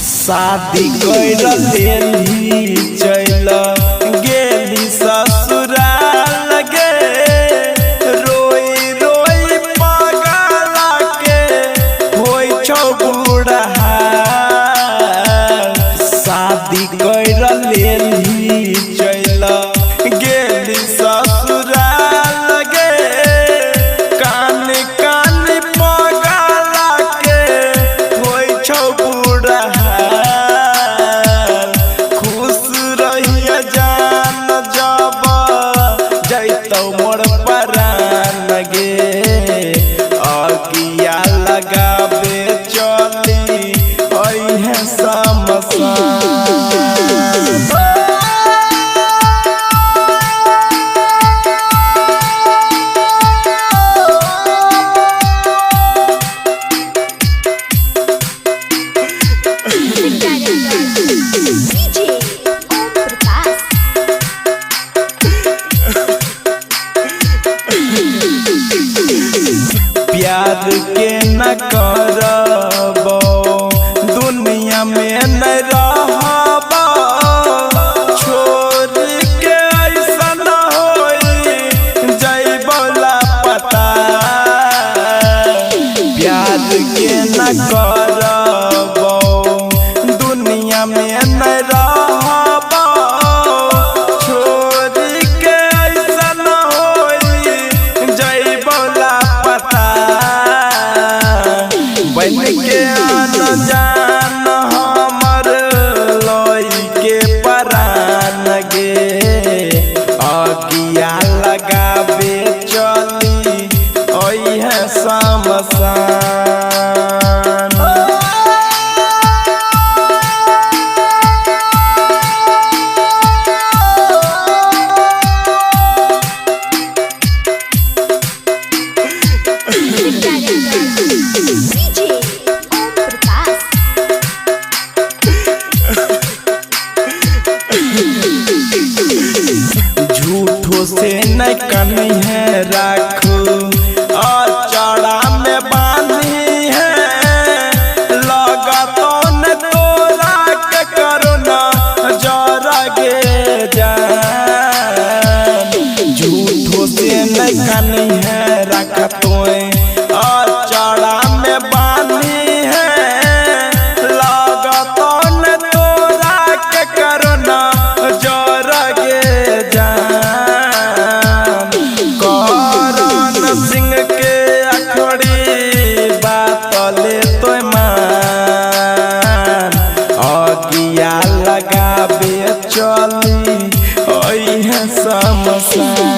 शादी कर लेली चल गेली ससुराल गे रोई रोई पगला के होई छौ बूढ़ा। शादी कर लेली चल गेली ससुराल गे कान कान पगला के होई छौ बूढ़ा। मोर परान गे अगिया लगाबे चली अइहे समसान। प्यार के न करबो दुनिया में न रहबो छोड़ के ऐसा न होई जइबो लापता। प्यार के न करबो दुनिया में न रहबो छोड़ के ऐसा न होई जइबो लापता। बन के आन जान हमर लई के परान गे अगिया लगाबे चली अइहे समसान। झूठो से न कनी है राखू और चढ़ा में बांधी है लगतो न तोरा के करो न जरा गे जान। झूठो से न कनी है राखतो और चढ़ा में बांधी है लगतो न तोरा के करो न जरा गे जान। करण सिंह के अखड़ी बात ले तो मान अगिया लगाबे चली अइहे समसान।